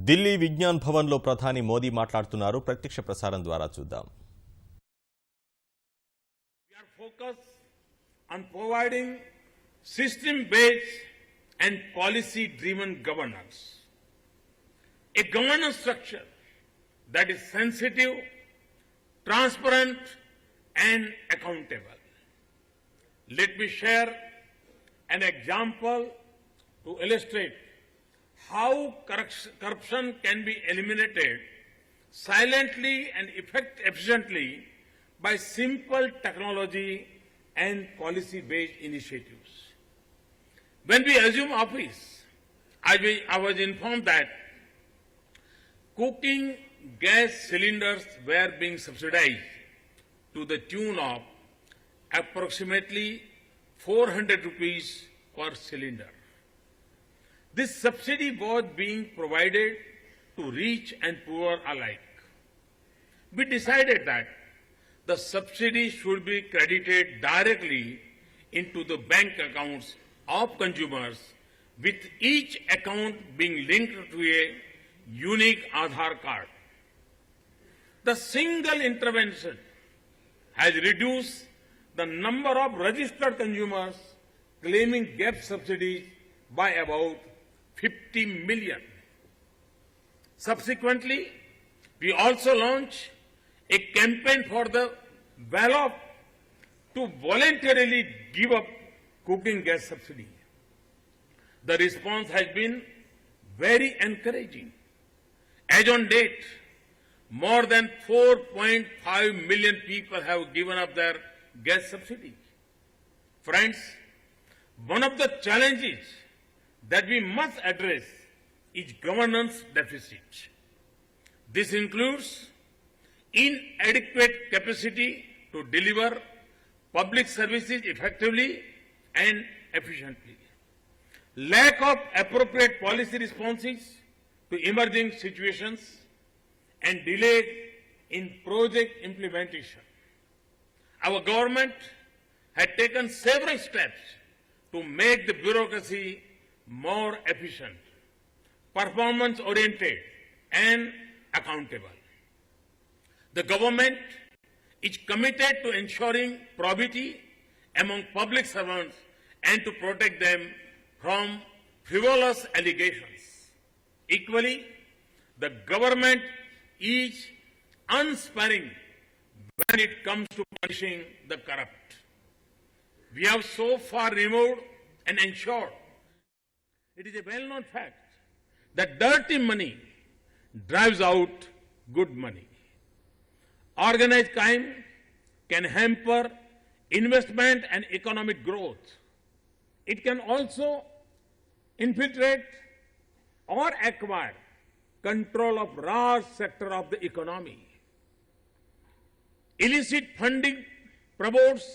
ఢిల్లీ విజ్ఞాన్ భవన్లో ప్రధాని మోదీ మాట్లాడుతున్నారు. ప్రత్యక్ష ప్రసారం ద్వారా చూద్దాం. We are focused on providing system-based and policy-driven governance. A governance structure that is sensitive, transparent and accountable. Let me share an example to illustrate how corruption can be eliminated silently and efficiently by simple technology and policy-based initiatives. When we assumed office, I was informed that cooking gas cylinders were being subsidized to the tune of approximately 400 rupees per cylinder. This subsidy was being provided to rich and poor alike. We decided that the subsidy should be credited directly into the bank accounts of consumers, with each account being linked to a unique Aadhaar card. The single intervention has reduced the number of registered consumers claiming gas subsidies by about 50 million. Subsequently, we also launched a campaign for the well-off to voluntarily give up cooking gas subsidy. The response has been very encouraging. As on date, more than 4.5 million people have given up their gas subsidy. Friends, one of the challenges that we must address is governance deficit. This includes inadequate capacity to deliver public services effectively and efficiently, lack of appropriate policy responses to emerging situations, and delay in project implementation. Our government had taken several steps to make the bureaucracy more efficient, performance-oriented, and accountable. The government is committed to ensuring probity among public servants and to protect them from frivolous allegations. Equally, the government is unsparing when it comes to punishing the corrupt. We have so far removed and ensured. It is a well-known fact that dirty money drives out good money. Organized crime can hamper investment and economic growth. It can also infiltrate or acquire control of large sector of the economy. Illicit funding promotes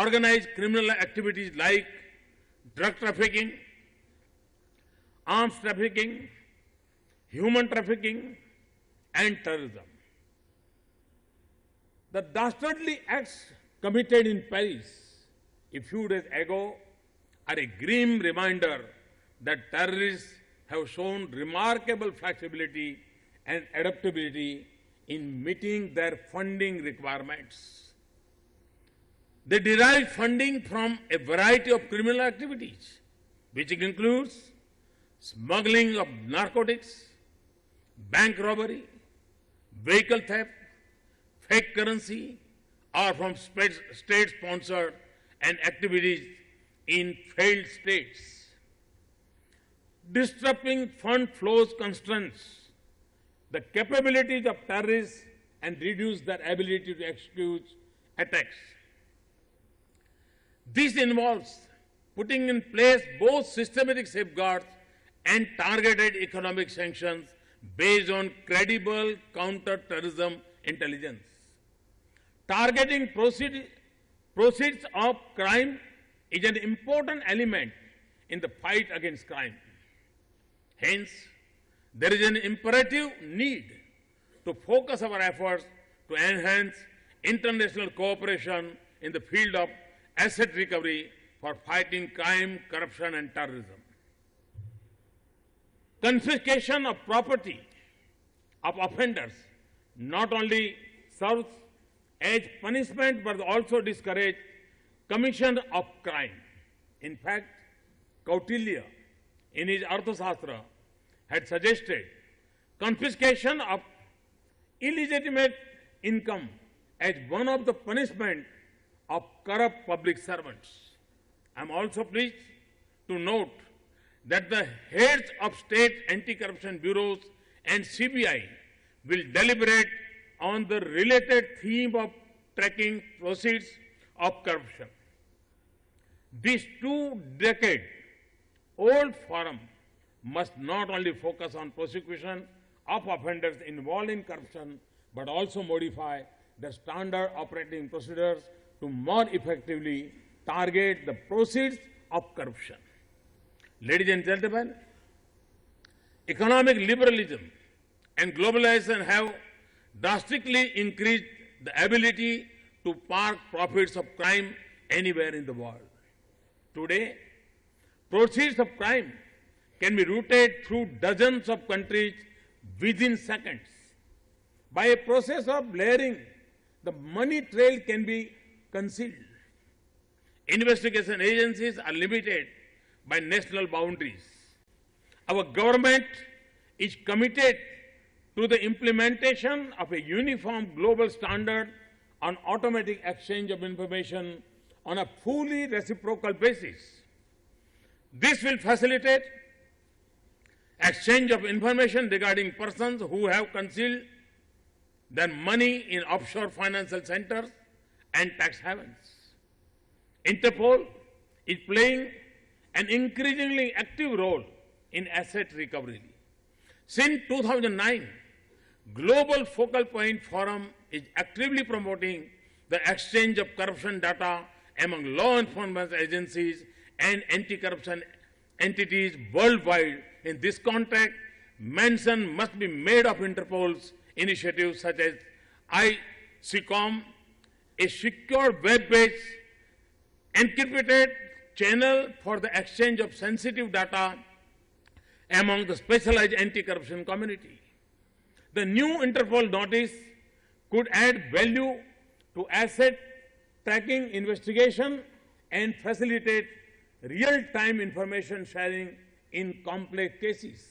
organized criminal activities like drug trafficking, arms trafficking, human trafficking, and terrorism. The dastardly acts committed in Paris a few days ago are a grim reminder that terrorists have shown remarkable flexibility and adaptability in meeting their funding requirements. They derive funding from a variety of criminal activities, which includes smuggling of narcotics, bank robbery, vehicle theft, fake currency, or from state-sponsored and activities in failed states. Disrupting fund flows constraints the capabilities of terrorists and reduce their ability to execute attacks. This involves putting in place both systematic safeguards and targeted economic sanctions based on credible counter-terrorism intelligence. Targeting proceeds of crime is an important element in the fight against crime. Hence, there is an imperative need to focus our efforts to enhance international cooperation in the field of asset recovery for fighting crime, corruption, and terrorism. Confiscation of property of offenders not only serves as punishment but also discourage commission of crime. In fact, Kautilya, in his Arthashastra, had suggested confiscation of illegitimate income as one of the punishment of corrupt public servants. I am also pleased to note that the heads of state anti-corruption bureaus and CBI will deliberate on the related theme of tracking proceeds of corruption. This 2-decade-old forum must not only focus on prosecution of offenders involved in corruption, but also modify the standard operating procedures to more effectively target the proceeds of corruption. Ladies and gentlemen, economic liberalism and globalization have drastically increased the ability to park profits of crime anywhere in the world. Today, proceeds of crime can be routed through dozens of countries within seconds. By a process of layering, the money trail can be concealed. Investigation agencies are limited by national boundaries. Our government is committed to the implementation of a uniform global standard on automatic exchange of information on a fully reciprocal basis. This will facilitate exchange of information regarding persons who have concealed their money in offshore financial centers and tax havens. Interpol is playing an increasingly active role in asset recovery. Since 2009, Global Focal Point Forum is actively promoting the exchange of corruption data among law enforcement agencies and anti-corruption entities worldwide. In this context, mention must be made of Interpol's initiatives such as ICOM, a secure web-based encrypted channel for the exchange of sensitive data among the specialized anti-corruption community. The new Interpol notice could add value to asset tracking investigation and facilitate real-time information sharing in complex cases.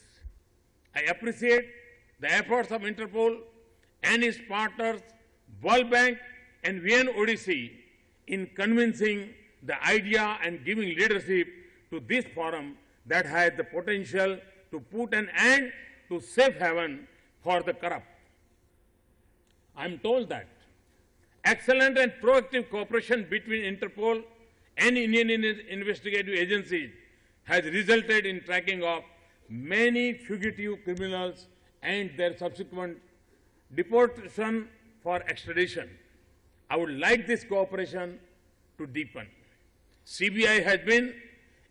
I appreciate the efforts of Interpol and its partners, World Bank and VN Odyssey, in convincing the idea and giving leadership to this forum that has the potential to put an end to safe haven for the corrupt. I am told that excellent and proactive cooperation between Interpol and Indian investigative agencies has resulted in tracking of many fugitive criminals and their subsequent deportation for extradition. I would like this cooperation to deepen. CBI has been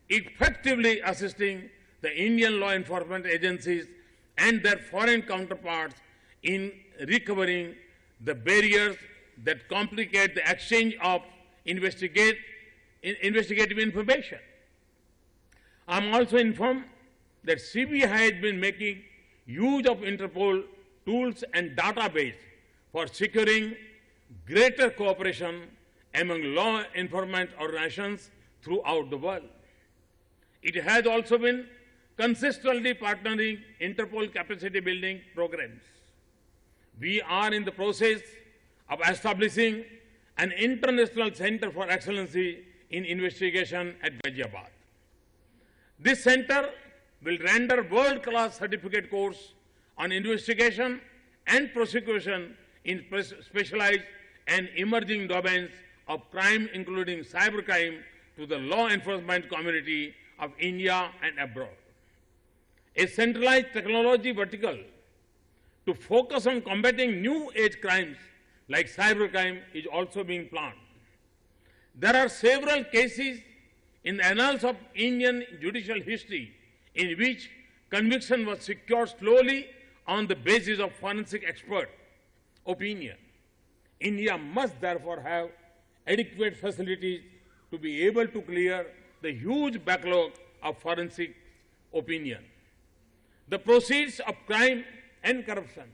effectively assisting the Indian law enforcement agencies and their foreign counterparts in recovering the barriers that complicate the exchange of investigative information. I am also informed that CBI has been making use of Interpol tools and database for securing greater cooperation among law enforcement organizations throughout the world. It has also been consistently partnering Interpol capacity building programs. We are in the process of establishing an international center for excellency in investigation at Ghaziabad. This center will render world-class certificate course on investigation and prosecution in specialized and emerging domains of crime, including cybercrime, to the law enforcement community of India and abroad. A centralized technology vertical to focus on combating new age crimes like cybercrime is also being planned. There are several cases in the annals of Indian judicial history in which conviction was secured slowly on the basis of forensic expert opinion. India must therefore have adequate facilities to be able to clear the huge backlog of forensic opinion. The proceeds of crime and corruption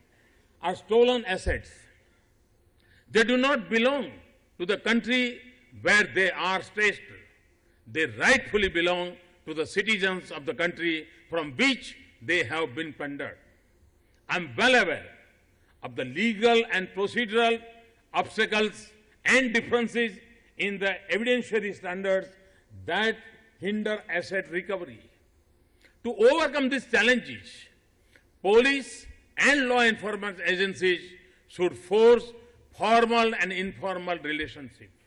are stolen assets. They do not belong to the country where they are stashed. They rightfully belong to the citizens of the country from which they have been plundered. I am well aware of the legal and procedural obstacles and differences in the evidentiary standards that hinder asset recovery. To overcome these challenges, police and law enforcement agencies should forge formal and informal relationships.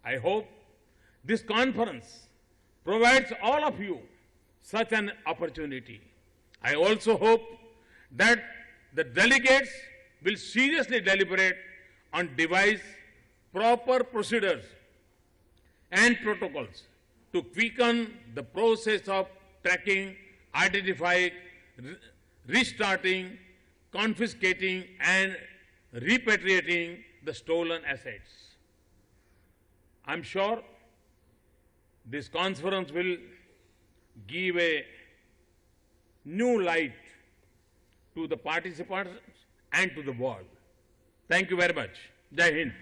I hope this conference provides all of you such an opportunity. I also hope that the delegates will seriously deliberate on devise proper procedures and protocols to quicken the process of tracking, identifying, restarting, confiscating and repatriating the stolen assets. I'm sure this conference will give a new light to the participants and to the world. Thank you very much. Jai Hind.